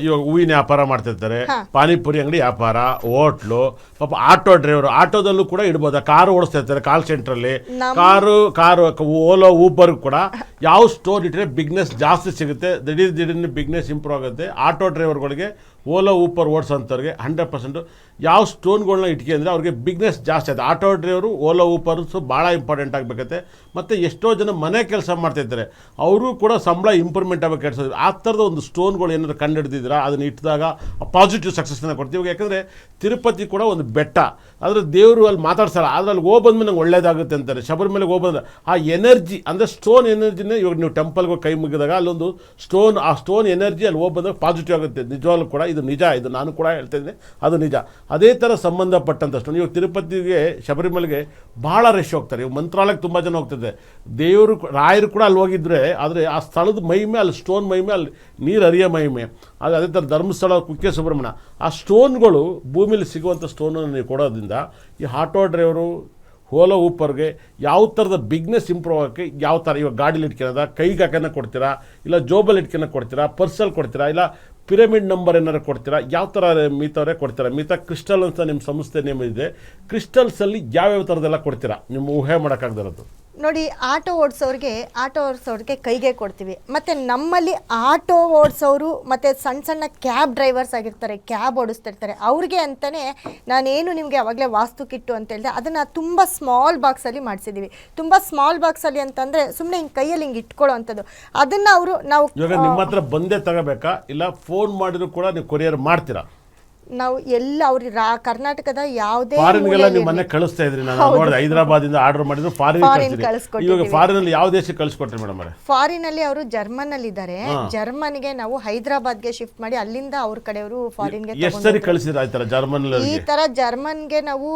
ಇವಾಗ ಹೂವಿನ ವ್ಯಾಪಾರ ಮಾಡ್ತಿರ್ತಾರೆ, ಪಾನಿಪುರಿ ಅಂಗಡಿ ವ್ಯಾಪಾರ, ಹೋಟ್ಲು, ಪಾಪ ಆಟೋ ಡ್ರೈವರು, ಆಟೋದಲ್ಲೂ ಕೂಡ ಇಡ್ಬೋದು. ಕಾರು ಓಡಿಸ್ತಾ ಇರ್ತಾರೆ ಕಾಲ್ ಸೆಂಟ್ರಲ್ಲಿ, ಕಾರು ಓಲೋ ಊಬರ್ ಕೂಡ ಯಾವ ಸ್ಟೋರ್ ಇಟ್ಟರೆ ಬಿಗ್ನೆಸ್ ಜಾಸ್ತಿ ಸಿಗುತ್ತೆ, ದಿಢೀರ್ ಬಿಗ್ನೆಸ್ ಇಂಪ್ರೂವ್ ಆಗುತ್ತೆ. ಆಟೋ ಡ್ರೈವರ್ಗಳಿಗೆ, ಓಲೋ ಊಪರ್ ಓಡಿಸೋಂಥವ್ರಿಗೆ 100% ಯಾವ ಸ್ಟೋನ್ಗಳನ್ನ ಇಟ್ಕೊಂಡ್ರೆ ಅವ್ರಿಗೆ ಬಿಗ್ನೆಸ್ ಜಾಸ್ತಿ ಆಗುತ್ತೆ. ಆಟೋ ಡ್ರೈವರು, ಓಲೋ ಊಪರ್ಸು ಭಾಳ ಇಂಪಾರ್ಟೆಂಟ್ ಆಗಬೇಕತ್ತೆ. ಮತ್ತು ಎಷ್ಟೋ ಜನ ಮನೆ ಕೆಲಸ ಮಾಡ್ತಾಯಿದ್ದಾರೆ, ಅವರು ಕೂಡ ಸಂಬಳ ಇಂಪ್ರೂವ್ಮೆಂಟ್ ಆಗಬೇಕು ಕೆಲಸ. ಆ ಥರದ ಒಂದು ಸ್ಟೋನ್ಗಳು ಏನಾದ್ರು ಕಂಡು ಹಿಡಿದಿದ್ದೀರಾ, ಅದನ್ನು ಇಟ್ಟಿದಾಗ ಪಾಸಿಟಿವ್ ಸಕ್ಸಸ್ನ ಕೊಡ್ತೀವಿ. ಯಾಕಂದರೆ ತಿರುಪತಿ ಕೂಡ ಒಂದು ಬೆಟ್ಟ, ಆದರೆ ದೇವರು ಅಲ್ಲಿ ಮಾತಾಡ್ಸಲ್ಲ, ಆದರೆ ಅಲ್ಲಿ ಹೋಗ್ಬಂದ್ಮೇಲೆ ನಂಗೆ ಒಳ್ಳೇದಾಗುತ್ತೆ ಅಂತಾರೆ. ಶಬರಿಮಲೆಗೆ ಹೋಗ್ಬಂದ್ರೆ ಆ ಎನರ್ಜಿ ಅಂದರೆ ಸ್ಟೋನ್ ಎನರ್ಜಿನೇ, ಇವಾಗ ನೀವು ಟೆಂಪಲ್ಗೆ ಕೈ ಮುಗಿದಾಗ ಅಲ್ಲೊಂದು ಸ್ಟೋನ್, ಆ ಸ್ಟೋನ್ ಎನರ್ಜಿ ಅಲ್ಲಿ ಹೋಗ್ಬಂದಾಗ ಪಾಸಿಟಿವ್ ಆಗುತ್ತೆ. ನಿಜವಾಗ್ಲೂ ಕೂಡ ಇದು ನಿಜ, ಇದು ನಾನು ಕೂಡ ಹೇಳ್ತಾ ಇದ್ದೀನಿ, ಅದು ನಿಜ. ಅದೇ ಥರ ಸಂಬಂಧಪಟ್ಟಂಥ ಸ್ಟೋನ್ ಇವಾಗ ತಿರುಪತಿಗೆ, ಶಬರಿಮಲೆಗೆ ಭಾಳ ರಶ್ ಹೋಗ್ತಾರೆ. ಇವಾಗ ಮಂತ್ರಾಲಯಕ್ಕೆ ತುಂಬ ಜನ ಹೋಗ್ತಿದೆ. ದೇವರು, ರಾಯರು ಕೂಡ ಅಲ್ಲಿ ಹೋಗಿದ್ರೆ, ಆದರೆ ಆ ಸ್ಥಳದ ಮಹಿಮೆ, ಅಲ್ಲಿ ಸ್ಟೋನ್ ಮಹಿಮೆ, ಅಲ್ಲಿ ನೀರು ಹರಿಯೋ ಮಹಿಮೆ. ಅದೇ ಥರ ಧರ್ಮಸ್ಥಳ, ಕುಕ್ಕೆ ಸುಬ್ರಹ್ಮಣ್ಯ, ಆ ಸ್ಟೋನ್ಗಳು ಭೂಮಿಲಿ ಸಿಗುವಂಥ ಸ್ಟೋನನ್ನು ನೀವು ಕೊಡೋದ್ರಿಂದ ಈ ಆಟೋ ಡ್ರೈವರು, ಓಲೋ ಊಪರ್ಗೆ ಯಾವ ಥರದ ಬಿಗ್ನೆಸ್ ಇಂಪ್ರೂವ್ ಆಗೋಕ್ಕೆ ಯಾವ ಥರ, ಇವಾಗ ಗಾಡೀಲಿ ಇಟ್ಕೊಳ್ಳೋದ, ಕೈಗೆ ಹಾಕೋಣ ಕೊಡ್ತೀರಾ, ಇಲ್ಲ ಜೋಬಲ್ಲಿ ಇಟ್ಕೊಳ್ಳೋಕೆ ಕೊಡ್ತೀರಾ, ಪರ್ಸಲ್ಲಿ ಕೊಡ್ತೀರಾ, ಇಲ್ಲ ಪಿರಮಿಡ್ ನಂಬರ್ ಏನಾರು ಕೊಡ್ತೀರಾ, ಯಾವ ಥರ ಮೀತವರೇ ಕೊಡ್ತೀರಾ? ಮೀತಾ ಕ್ರಿಸ್ಟಲ್ ಅಂತ ನಿಮ್ಮ ಸಂಸ್ಥೆ ನೇಮ್ ಇದೆ, ಕ್ರಿಸ್ಟಲ್ಸಲ್ಲಿ ಯಾವ್ಯಾವ ಥರದ್ದೆಲ್ಲ ಕೊಡ್ತೀರಾ? ನಿಮ್ಮ ಊಹೆ ಮಾಡೋಕ್ಕಾಗ್ದಿರೋದು ನೋಡಿ. ಆಟೋ ಓಡಿಸೋರಿಗೆ ಕೈಗೆ ಕೊಡ್ತೀವಿ. ಮತ್ತು ನಮ್ಮಲ್ಲಿ ಆಟೋ ಓಡಿಸೋರು ಮತ್ತು ಸಣ್ಣ ಕ್ಯಾಬ್ ಡ್ರೈವರ್ಸ್ ಆಗಿರ್ತಾರೆ, ಕ್ಯಾಬ್ ಓಡಿಸ್ತಿರ್ತಾರೆ, ಅವ್ರಿಗೆ ಅಂತಲೇ ನಾನೇನು ನಿಮಗೆ ಅವಾಗಲೇ ವಾಸ್ತು ಕಿಟ್ಟು ಅಂತ ಹೇಳಿದೆ, ಅದನ್ನು ತುಂಬ ಸ್ಮಾಲ್ ಬಾಕ್ಸಲ್ಲಿ ಮಾಡಿಸಿದ್ದೀವಿ. ತುಂಬ ಸ್ಮಾಲ್ ಬಾಕ್ಸಲ್ಲಿ ಅಂತಂದರೆ ಸುಮ್ಮನೆ ಹಿಂಗೆ ಕೈಯಲ್ಲಿ ಹಿಂಗೆ ಇಟ್ಕೊಳ್ಳೋ ಅಂಥದ್ದು. ಅದನ್ನು ನಾವು ಇವಾಗ ನಿಮ್ಮ ಹತ್ರ ಬಂದೇ ತಗೋಬೇಕಾ, ಇಲ್ಲ ಫೋನ್ ಮಾಡಿದ್ರು ಕೂಡ ನೀವು ಕೊರಿಯರ್ ಮಾಡ್ತೀರಾ? ನಾವು ಎಲ್ಲ ಅವ್ರಿಗೆ ಕರ್ನಾಟಕದ ಯಾವುದೇ ಫಾರಿನ್ಗೆಲ್ಲ ನೀವು ಮನೆ ಕಳಿಸ್ತಾ ಇದ್ರಿ, ನಾನು ನೋಡಿದೆ. ಹೈದರಾಬಾದಿಂದ ಆರ್ಡರ್ ಮಾಡಿದ್ರು ಫಾರಿನ್ ಕಳಿಸ್ತೀರಿ. ಇವಾಗ ಫಾರಿನಲ್ಲಿ ಯಾವ ದೇಶಕ್ಕೆ ಕಳಿಸ್ಕೊಟ್ರಿ ಮೇಡಮ್? ಫಾರಿನಲ್ಲಿ ಅವರು ಜರ್ಮನಲ್ಲಿ ಇದ್ದಾರೆ. ಜರ್ಮನ್ಗೆ ನಾವು ಹೈದರಾಬಾದ್ಗೆ ಶಿಫ್ಟ್ ಮಾಡಿ ಅಲ್ಲಿಂದ ಅವ್ರ ಕಡೆಯವರು ಫಾರಿನ್ಗೆ ಎಷ್ಟು ಸರಿ ಕಳಿಸಿದ್ರ? ಈ ತರ ಜರ್ಮನ್ಗೆ ನಾವು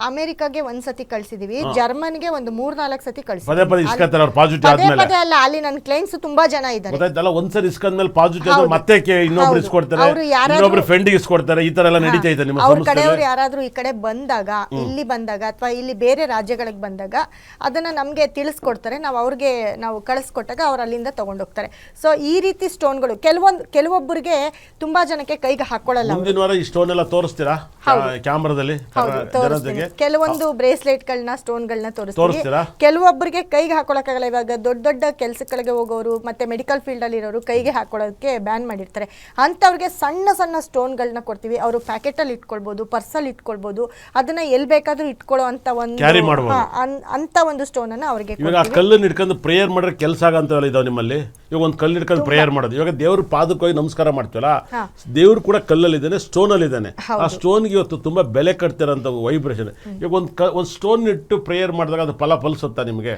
ಅಮೆರಿಕಾಗೆ ಒಂದ್ಸತಿ ಕಳಿಸಿದೀವಿ, ಜರ್ಮನ್ಗೆ ಒಂದು 3-4 ಸತಿ ಕಳಿಸಿದ್ವಿ. ಅಲ್ಲ, ಅಲ್ಲಿ ನನ್ನ ಕ್ಲೈಂಟ್ಸ್ ತುಂಬಾ ಜನ ಇದ್ದಾರೆ. ಒಂದ್ಸರಿ ಇಸ್ಕೊಂಡ್ಮೇಲೆ ಪಾಸಿಟಿವ್ ಮತ್ತೆ ಇನ್ನೊಬ್ರು ಇಸ್ಕೊಡ್ತಾರೆ, ಇನ್ನೊಬ್ರು ಫ್ರೆಂಡಿಗೆ ಇಸ್ಕೊಡ್ತಾರೆ. ಈ ತರ ಅವ್ರ ಕಡೆಯವರು ಯಾರಾದ್ರೂ ಈ ಕಡೆ ಬಂದಾಗ, ಇಲ್ಲಿ ಬಂದಾಗ, ಅಥವಾ ಇಲ್ಲಿ ಬೇರೆ ರಾಜ್ಯಗಳಿಗೆ ಬಂದಾಗ ಅದನ್ನ ನಮ್ಗೆ ತಿಳಿಸ್ಕೊಡ್ತಾರೆ. ನಾವು ಅವ್ರಿಗೆ ಕಳಿಸ್ಕೊಟ್ಟಾಗ ಅವ್ರು ಅಲ್ಲಿಂದ ತಗೊಂಡೋಗ್ತಾರೆ. ಸೊ ಈ ರೀತಿ ಸ್ಟೋನ್ಗಳು ಕೆಲವೊಬ್ಬರಿಗೆ ತುಂಬಾ ಜನಕ್ಕೆ ಕೈಗೆ ಹಾಕೊಳ್ಳಲ್ಲ. ಮುಂದಿನ ವಾರ ಈ ಸ್ಟೋನ್ ಎಲ್ಲ ತೋರಿಸ್ತೀರಾ ಕ್ಯಾಮರಾದಲ್ಲಿ? ಕೆಲವೊಂದು ಬ್ರೇಸ್ಲೆಟ್ಗಳನ್ನ, ಸ್ಟೋನ್ಗಳನ್ನ ತೋರಿಸ್ತೀರಾ. ಕೆಲವೊಬ್ಬರಿಗೆ ಕೈಗೆ ಹಾಕೊಳ್ಳೋಕ್ಕಾಗಲ್ಲ. ಇವಾಗ ದೊಡ್ಡ ಕೆಲಸಗಳಿಗೆ ಹೋಗೋರು ಮತ್ತೆ ಮೆಡಿಕಲ್ ಫೀಲ್ಡ್ ಅಲ್ಲಿ ಇರೋರು ಕೈಗೆ ಹಾಕೊಳ್ಳೋದಕ್ಕೆ ಬ್ಯಾನ್ ಮಾಡಿರ್ತಾರೆ. ಅಂತವ್ರಿಗೆ ಸಣ್ಣ ಸ್ಟೋನ್ಗಳನ್ನ ಕೊಡ್ತೀವಿ. ಅವರು ಪ್ಯಾಕೆಟಲ್ಲಿ ಇಟ್ಕೊಳ್ಬೋದು, ಪರ್ಸಲ್ಲಿ ಇಟ್ಕೊಳ್ಬೋದು, ಅದನ್ನ ಎಲ್ಲಿ ಬೇಕಾದ್ರೂ ಇಟ್ಕೊಳ್ಳೋ ಅಂತ ಒಂದು ಸ್ಟೋನ್ ಅನ್ನ ಅವರಿಗೆ. ಇವಾಗ ಕಲ್ಲನ್ನು ಇಟ್ಕೊಂಡು ಪ್ರೇಯರ್ ಮಾಡಿದ್ರೆ ಕೆಲಸ ಆಗಂತವೆಲ್ಲ ಇದಾವೆ ನಿಮ್ಮಲ್ಲಿ? ಇವಾಗ ಒಂದು ಕಲ್ಲು ಇಟ್ಕೊಂಡು ಪ್ರೇಯರ್ ಮಾಡೋದು, ಇವಾಗ ದೇವ್ರ ಪಾದಕ್ಕೆ ಹೋಗಿ ನಮಸ್ಕಾರ ಮಾಡ್ತೀವಲ್ಲ, ದೇವ್ರು ಕೂಡ ಕಲ್ಲಲ್ಲಿ ಇದ್ದಾನೆ, ಸ್ಟೋನ್ ಅಲ್ಲಿ ಇದ್ದಾನೆ. ಆ ಸ್ಟೋನ್ಗೆ ಇವತ್ತು ತುಂಬಾ ಬೆಲೆ ಕಟ್ತಿರೋಂಥ ವೈಬ್ರೇಷನ್. ಇವಾಗ ಒಂದು ಸ್ಟೋನ್ ಇಟ್ಟು ಪ್ರೇಯರ್ ಮಾಡಿದಾಗ ಅದು ಫಲಿಸುತ್ತಾ ನಿಮಗೆ?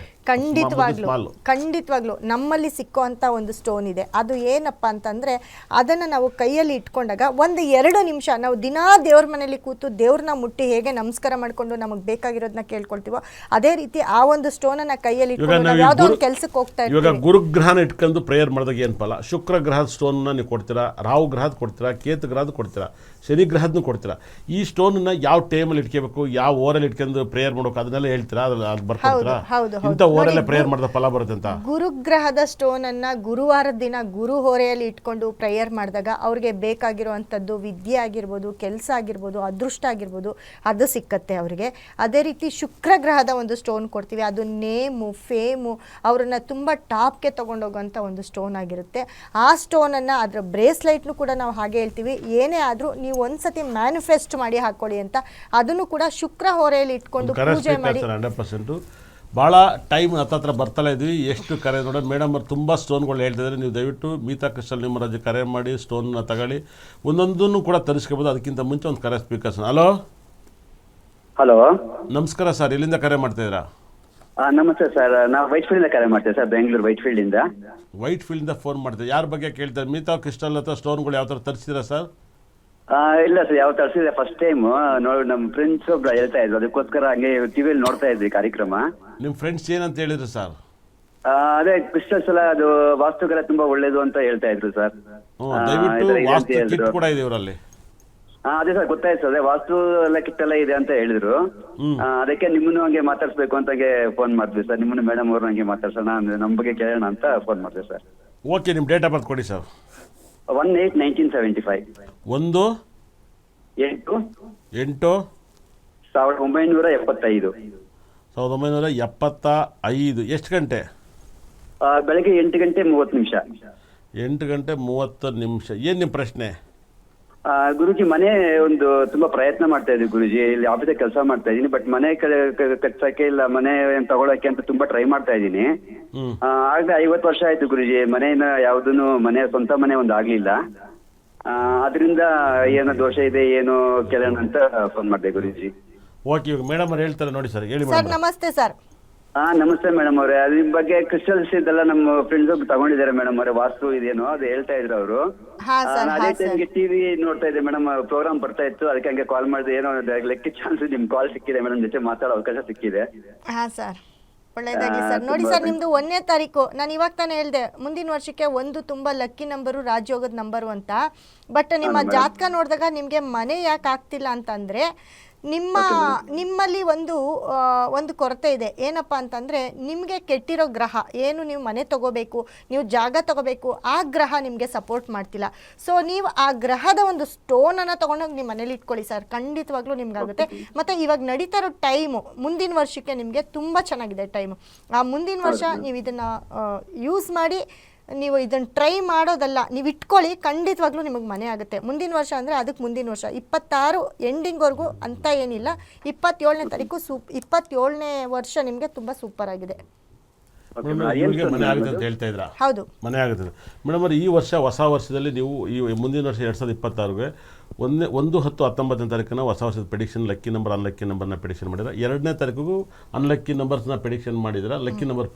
ಖಂಡಿತವಾಗ್ಲು ನಮ್ಮಲ್ಲಿ ಸಿಕ್ಕೋ ಅಂತ ಒಂದು ಸ್ಟೋನ್ ಇದೆ. ಅದು ಏನಪ್ಪ ಅಂತಂದ್ರೆ, ಅದನ್ನ ನಾವು ಕೈಯಲ್ಲಿ ಇಟ್ಕೊಂಡಾಗ 1-2 ನಿಮಿಷ ನಾವು ದಿನಾ ದೇವ್ರ ಮನೆಯಲ್ಲಿ ಕೂತು ದೇವ್ರನ್ನ ಮುಟ್ಟಿ ಹೇಗೆ ನಮಸ್ಕಾರ ಮಾಡ್ಕೊಂಡು ನಮಗೆ ಬೇಕಾಗಿರೋದನ್ನ ಕೇಳ್ಕೊಳ್ತೀವೋ, ಅದೇ ರೀತಿ ಆ ಒಂದು ಸ್ಟೋನ್ ಅನ್ನ ಕೈಯಲ್ಲಿ ಇಟ್ಕೊಂಡು ಯಾವುದೋ ಒಂದು ಕೆಲಸಕ್ಕೆ ಹೋಗ್ತಾ ಇರ್ತೀವಿ. ಇವಾಗ ಗುರುಗ್ರಹನ ಇಟ್ಕೊಂಡು ಪ್ರೇಯರ್ ಮಾಡಿದಾಗ ಏನು ಫಲ? ಶುಕ್ರ ಗ್ರಹದ ಸ್ಟೋನ್ ನೀವು ಕೊಡ್ತೀರಾ, ರಾಹು ಗ್ರಹದ ಕೊಡ್ತೀರಾ, ಕೇತು ಗ್ರಹದ ಕೊಡ್ತೀರಾ, ಶನಿ ಗ್ರಹದನ್ನು ಕೊಡ್ತೀರಾ. ಈ ಸ್ಟೋನ್ನ ಯಾವ ಟೈಮಲ್ಲಿ ಇಟ್ಕೋಬೇಕು, ಯಾವ ಓರಲ್ಲಿ ಇಟ್ಕೊಂಡು ಪ್ರೇಯರ್ ಮಾಡ್ಬೇಕು, ಅದನ್ನೆಲ್ಲ ಹೇಳ್ತೀರಾ? ಅದು ಬರ್ಕೊಡ್ತೀರಾ? ಇಂಥ ಓರಲ್ಲೇ ಪ್ರೇಯರ್ ಮಾಡಿದ ಫಲ ಬರುತ್ತೆ ಅಂತ. ಗುರುಗ್ರಹದ ಸ್ಟೋನ್ ಅನ್ನ ಗುರುವಾರದ ದಿನ ಗುರು ಹೊರೆಯಲ್ಲಿ ಇಟ್ಕೊಂಡು ಪ್ರೇಯರ್ ಮಾಡಿದಾಗ ಅವ್ರಿಗೆ ಬೇಕಾಗಿರುವಂಥದ್ದು ವಿದ್ಯೆ ಆಗಿರ್ಬೋದು, ಕೆಲಸ ಆಗಿರ್ಬೋದು, ಅದೃಷ್ಟ ಆಗಿರ್ಬೋದು, ಅದು ಸಿಕ್ಕತ್ತೆ ಅವರಿಗೆ. ಅದೇ ರೀತಿ ಶುಕ್ರ ಗ್ರಹದ ಒಂದು ಸ್ಟೋನ್ ಕೊಡ್ತೀವಿ. ಅದು ನೇಮು, ಫೇಮು, ಅವರನ್ನ ತುಂಬ ಟಾಪ್ಗೆ ತೊಗೊಂಡೋಗೋಂಥ ಒಂದು ಸ್ಟೋನ್ ಆಗಿರುತ್ತೆ. ಆ ಸ್ಟೋನನ್ನು, ಅದರ ಬ್ರೇಸ್ಲೈಟ್ನು ಕೂಡ ನಾವು ಹಾಗೆ ಹೇಳ್ತೀವಿ. ಏನೇ ಆದರೂ ನೀವು ಒಂದ್ಸತಿ ಮ್ಯಾನಿಫೆಸ್ಟ್ ಮಾಡಿ ಹಾಕೊಳ್ಳಿ ಅಂತ. ಅದನ್ನು ಕೂಡ ಶುಕ್ರ ಹೊರೆಯಲ್ಲಿ ಇಟ್ಕೊಂಡು ಪೂಜೆ ಮಾಡಿ. 100% ಭಾಳ ಟೈಮ್ ಹತ್ರ ಬರ್ತಲೇ ಇದ್ವಿ. ಎಷ್ಟು ಕರೆ ನೋಡಿ ಮೇಡಮ್ ಅವ್ರು ತುಂಬ ಸ್ಟೋನ್ಗಳು ಹೇಳ್ತಿದ್ದಾರೆ. ನೀವು ದಯವಿಟ್ಟು ಮೀತಾ ಕ್ರಿಸ್ಟಲ್ ನಿಮ್ಮ ರಾಜ್ಯ ಕರೆ ಮಾಡಿ ಸ್ಟೋನ್ನ ತಗೊಳ್ಳಿ, ಒಂದೊಂದನ್ನು ಕೂಡ ತರಿಸ್ಕೋಬೋದು. ಅದಕ್ಕಿಂತ ಮುಂಚೆ ಒಂದು ಕರೆ ಸ್ಪೀಕರ್ಸ್. ಹಲೋ, ನಮಸ್ಕಾರ ಸರ್, ಎಲ್ಲಿಂದ ಕರೆ ಮಾಡ್ತಾಯಿದ್ದೀರಾ? ನಮಸ್ತೆ ಸರ್, ನಾವು ವೈಟ್ಫೀಲ್ಡಿಂದ ಕರೆ ಮಾಡ್ತೇವೆ ಸರ್, ಬೆಂಗಳೂರು ವೈಟ್ಫೀಲ್ಡಿಂದ. ವೈಟ್ಫೀಲ್ಡಿಂದ ಫೋನ್ ಮಾಡ್ತೀವಿ. ಯಾರ ಬಗ್ಗೆ ಕೇಳ್ತಾರೆ? ಮೀತಾ ಕ್ರಿಸ್ಟಲ್ ಅಥವಾ ಸ್ಟೋನ್ಗಳು ಯಾವ ಥರ ತರಿಸಿದ್ದೀರಾ ಸರ್? ಇಲ್ಲ ಸರ್, ಯಾವ ತರಿಸಿದೆ ಫಸ್ಟ್ ಟೈಮ್. ನೋಡಿ, ನಮ್ಮ ಫ್ರೆಂಡ್ಸ್ ಒಬ್ರು ಹೇಳ್ತಾ ಇದ್ರು, ಅದಕ್ಕೋಸ್ಕರ ಹಂಗೆ ಟಿವಿಯಲ್ಲಿ ನೋಡ್ತಾ ಇದ್ವಿ ಕಾರ್ಯಕ್ರಮ. ನಿಮ್ಮ ಫ್ರೆಂಡ್ಸ್ ಏನಂತ ಹೇಳಿದ್ರು ಸರ್? ಅದೇ ಕ್ರಿಸ್ಟಲ್ಸ್ ಎಲ್ಲ ಅದು ವಾಸ್ತುಗೆಲ್ಲ ತುಂಬಾ ಒಳ್ಳೇದು ಅಂತ ಹೇಳ್ತಾ ಇದ್ರು ಸರ್. ದಯವಿಟ್ಟು ಕೂಡ ಇದೆ ಇವರಲ್ಲಿ. ಅದೇ ಸರ್, ಗೊತ್ತಾಯ್ತು ಸರ್, ಅದೇ ವಾಸ್ತು ಎಲ್ಲ ಕಿಟ್ಟೆಲ್ಲ ಇದೆ ಅಂತ ಹೇಳಿದ್ರು. ಅದಕ್ಕೆ ನಿಮ್ಮನ್ನು ಹಂಗೆ ಮಾತಾಡ್ಸ್ಬೇಕು ಅಂತ ಫೋನ್ ಮಾಡಿದ್ವಿ ಸರ್. ನಿಮ್ಮನ್ನು ಮೇಡಮ್ ಅವ್ರನ್ನ ಹಂಗೆ ಮಾತಾಡ್ಸೋಣ, ನಮ್ಮ ಬಗ್ಗೆ ಕೇಳೋಣ ಅಂತ ಫೋನ್ ಮಾಡಿದ್ವಿ ಸರ್. ಓಕೆ, ನಿಮ್ಮ ಡೇಟ್ ಆಫ್ ಬರ್ತ್ ಕೊಡಿ ಸರ್. 18/1975. 8/8/1975. 1975. ಎಷ್ಟು ಗಂಟೆ? ಬೆಳಗ್ಗೆ 8:30. 8:30. ಏನು ನಿಮ್ಮ ಪ್ರಶ್ನೆ? ಗುರುಜಿ, ಮನೆ ಒಂದು ತುಂಬಾ ಪ್ರಯತ್ನ ಮಾಡ್ತಾ ಇದ್ದೀವಿ ಗುರುಜಿ. ಇಲ್ಲಿ ಆಫೀಸಲ್ಲಿ ಕೆಲಸ ಮಾಡ್ತಾ ಇದ್ದೀನಿ, ಬಟ್ ಮನೆ ಕಟ್ಸಕ್ಕೆ ಇಲ್ಲ ಮನೆ ತಗೊಳಕ್ಕೆ ಅಂತ ತುಂಬಾ ಟ್ರೈ ಮಾಡ್ತಾ ಇದ್ದೀನಿ. ಆಗ್ಲೇ 50 ವರ್ಷ ಆಯ್ತು ಗುರುಜಿ, ಮನೆಯಿಂದ ಯಾವ್ದೂನು ಸ್ವಂತ ಮನೆ ಒಂದು ಆಗ್ಲಿಲ್ಲ. ಅದರಿಂದ ಏನೋ ದೋಷ ಇದೆ ಏನೋ ಕೇಳೋಣ ಅಂತ ಫೋನ್ ಮಾಡಿದೆ ಗುರುಜಿ. ಓಕೆ, ಇವಾಗ ಮೇಡಮ್ ಅವ್ರು ಹೇಳ್ತಾರೆ ನೋಡಿ ಸರ್, ಹೇಳಿ ಸರ್. ಮೇಡಮ್. ನಮಸ್ತೆ ಸರ್. ನಮಸ್ತೆ ಮೇಡಮ್ ಅವರೇ. ಅದ್ರ ಬಗ್ಗೆ ಕ್ರಿಸ್ಟಲ್ಸ್ ಇದೆಲ್ಲ ನಮ್ಮ ಫ್ರೆಂಡ್ಸ್ ತಗೊಂಡಿದ್ದಾರೆ ಮೇಡಮ್ ಅವರೇ. ವಾಸ್ತು ಇದೇನೋ ಅದು ಹೇಳ್ತಾ ಇದ್ರು ಅವರು. ಅದೇ ಟೈಮ್ಗೆ ಟಿವಿ ನೋಡ್ತಾ ಇದ್ದೆ ಮೇಡಮ್, ಪ್ರೋಗ್ರಾಮ್ ಬರ್ತಾ ಇತ್ತು, ಅದಕ್ಕೆ ಹಂಗೆ ಕಾಲ್ ಮಾಡಿದೆ. ಏನೋ ಲೆಕ್ಕ ಚಾನ್ಸ್ ನಿಮ್ ಕಾಲ್ ಸಿಕ್ಕಿದೆ ಮೇಡಮ್, ಜೊತೆ ಮಾತಾಡೋ ಅವಕಾಶ ಸಿಕ್ಕಿದೆ. ಹಾ ಸರ್, ಒಳ್ಳೇದಾಗಿ ಸರ್. ನೋಡಿ ಸರ್, ನಿಮ್ದು 1ನೇ ತಾರೀಕು, ನಾನು ಇವಾಗ ತಾನೇ ಹೇಳಿದೆ, ಮುಂದಿನ ವರ್ಷಕ್ಕೆ ಒಂದು ತುಂಬಾ ಲಕ್ಕಿ ನಂಬರು, ರಾಜಯೋಗದ ನಂಬರು ಅಂತ. ಬಟ್ ನಿಮ್ಮ ಜಾತಕ ನೋಡಿದಾಗ ನಿಮಗೆ ಮನೆ ಯಾಕೆ ಆಗ್ತಿಲ್ಲ ಅಂತಂದ್ರೆ ನಿಮ್ಮಲ್ಲಿ ಒಂದು ಕೊರತೆ ಇದೆ. ಏನಪ್ಪ ಅಂತಂದರೆ, ನಿಮಗೆ ಕೆಟ್ಟಿರೋ ಗ್ರಹ ಏನು, ನೀವು ಮನೆ ತಗೋಬೇಕು, ನೀವು ಜಾಗ ತಗೋಬೇಕು, ಆ ಗ್ರಹ ನಿಮಗೆ ಸಪೋರ್ಟ್ ಮಾಡ್ತಿಲ್ಲ. ಸೊ ನೀವು ಆ ಗ್ರಹದ ಒಂದು ಸ್ಟೋನನ್ನು ತೊಗೊಂಡೋಗಿ ನಿಮ್ಮ ಮನೇಲಿ ಇಟ್ಕೊಳ್ಳಿ ಸರ್, ಖಂಡಿತವಾಗ್ಲೂ ನಿಮ್ಗಾಗುತ್ತೆ. ಮತ್ತು ಇವಾಗ ನಡೀತಾ ಇರೋ ಟೈಮು ಮುಂದಿನ ವರ್ಷಕ್ಕೆ ನಿಮಗೆ ತುಂಬ ಚೆನ್ನಾಗಿದೆ ಟೈಮು. ಆ ಮುಂದಿನ ವರ್ಷ ನೀವು ಇದನ್ನು ಯೂಸ್ ಮಾಡಿ, ನೀವು ಇದನ್ನು ಟ್ರೈ ಮಾಡೋದಲ್ಲ, ನೀವು ಇಟ್ಕೊಳ್ಳಿ, ಖಂಡಿತವಾಗ್ಲೂ ನಿಮಗೆ ಮನೆ ಆಗುತ್ತೆ. ಮುಂದಿನ ವರ್ಷ ಅಂದರೆ ಅದಕ್ಕೆ ಮುಂದಿನ ವರ್ಷ 26 ಎಂಡಿಂಗ್ವರೆಗೂ ಅಂತ ಏನಿಲ್ಲ. 27ನೇ ತಾರೀಕು 27ನೇ ವರ್ಷ ನಿಮಗೆ ತುಂಬ ಸೂಪರ್ ಆಗಿದೆ. ಮನೆ ಆಗುತ್ತೆ ಅಂತ ಹೇಳ್ತಾ ಇದ್ರ? ಹೌದು, ಮನೆ ಆಗುತ್ತೆ ಮೇಡಮ್ ಅವ್ರೆ. ಈ ವರ್ಷ ಹೊಸ ವರ್ಷದಲ್ಲಿ ನೀವು ಈ ಮುಂದಿನ ವರ್ಷ 2026ಗೆ 1/10/19ನೇ ತಾರೀಕನ್ನ ಹೊಸ ವರ್ಷದ ಪ್ರೆಡಿಕ್ಷನ್ ಲಕ್ಕಿ ನಂಬರ್ ಅನ್ಲಕ್ಕಿ ನಂಬರ್ನ ಪ್ರೆಡಿಕ್ಷನ್ ಮಾಡಿದ್ರೆ, 2ನೇ ತಾರೀಕಿಗೂ ಅನ್ಲಕ್ಕಿ ನಂಬರ್ಸ್ನ ಪ್ರೆಡಿಕ್ಷನ್ ಮಾಡಿದ್ರೆ, ಲಕ್ಕಿ ನಂಬರ್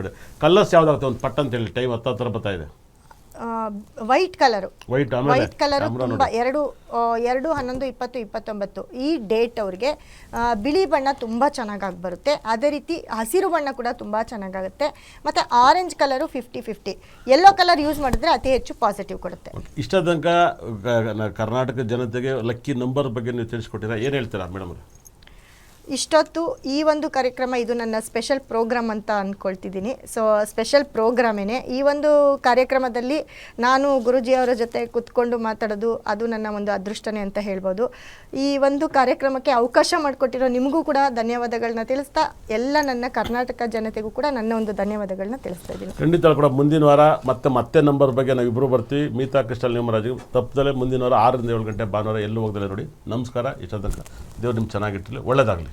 ಕಲರ್ಸ್ ಯಾವ್ದಾಗುತ್ತೆ ಒಂದು ಪಟ್ ಅಂತ ಹೇಳಿ, ಟೈಮ್ 10 ಬರ್ತಾ ಇದೆ. ವೈಟ್ ಕಲರು, ವೈಟ್ ಕಲರು ತುಂಬ 2/11/2029 ಈ ಡೇಟ್ ಅವ್ರಿಗೆ ಬಿಳಿ ಬಣ್ಣ ತುಂಬ ಚೆನ್ನಾಗಿ ಬರುತ್ತೆ. ಅದೇ ರೀತಿ ಹಸಿರು ಬಣ್ಣ ಕೂಡ ತುಂಬ ಚೆನ್ನಾಗಾಗುತ್ತೆ. ಮತ್ತು orange colour 50-50, yellow colour use ಮಾಡಿದ್ರೆ ಅತಿ ಹೆಚ್ಚು ಪಾಸಿಟಿವ್ ಕೊಡುತ್ತೆ. ಇಷ್ಟ ತನಕ ಕರ್ನಾಟಕ ಜನತೆಗೆ ಲಕ್ಕಿ ನಂಬರ್ ಬಗ್ಗೆ ನೀವು ತಿಳಿಸ್ಕೊಟ್ಟಿರಾ, ಏನು ಹೇಳ್ತೀರಾ ಮೇಡಮ್? ಇಷ್ಟೊತ್ತು ಈ ಒಂದು ಕಾರ್ಯಕ್ರಮ ಇದು ನನ್ನ ಸ್ಪೆಷಲ್ ಪ್ರೋಗ್ರಾಮ್ ಅಂತ ಅಂದ್ಕೊಳ್ತಿದ್ದೀನಿ. So special ಪ್ರೋಗ್ರಾಮೇನೆ. ಈ ಒಂದು ಕಾರ್ಯಕ್ರಮದಲ್ಲಿ ನಾನು ಗುರುಜಿಯವರ ಜೊತೆ ಕೂತ್ಕೊಂಡು ಮಾತಾಡೋದು ಅದು ನನ್ನ ಒಂದು ಅದೃಷ್ಟನೇ ಅಂತ ಹೇಳ್ಬೋದು. ಈ ಒಂದು ಕಾರ್ಯಕ್ರಮಕ್ಕೆ ಅವಕಾಶ ಮಾಡಿಕೊಟ್ಟಿರೋ ನಿಮಗೂ ಕೂಡ ಧನ್ಯವಾದಗಳನ್ನ ತಿಳಿಸ್ತಾ, ಎಲ್ಲ ನನ್ನ ಕರ್ನಾಟಕ ಜನತೆಗೂ ಕೂಡ ನನ್ನ ಒಂದು ಧನ್ಯವಾದಗಳನ್ನ ತಿಳಿಸ್ತಾ ಇದ್ದೀನಿ. ಖಂಡಿತ ಕೂಡ ಮುಂದಿನ ವಾರ ಮತ್ತೆ ನಂಬರ್ ಬಗ್ಗೆ ನಾವು ಇಬ್ಬರು ಬರ್ತೀವಿ. ಮೀತಾ ಕ್ರಿಸ್ಟಲ್ ನ್ಯೂಮರಾಜು ತಪ್ಪದಲ್ಲೇ ಮುಂದಿನ ವಾರ 6 ರಿಂದ 7 ಗಂಟೆ ಭಾನುವಾರ ಎಲ್ಲೂ ಹೋಗದಲ್ಲೇ ನೋಡಿ. ನಮಸ್ಕಾರ. ಇಷ್ಟ ತನಕ ದೇವ್ರು ನಿಮ್ಗೆ ಚೆನ್ನಾಗಿಟ್ಟಿರಲಿ, ಒಳ್ಳೆಯದಾಗಲಿ.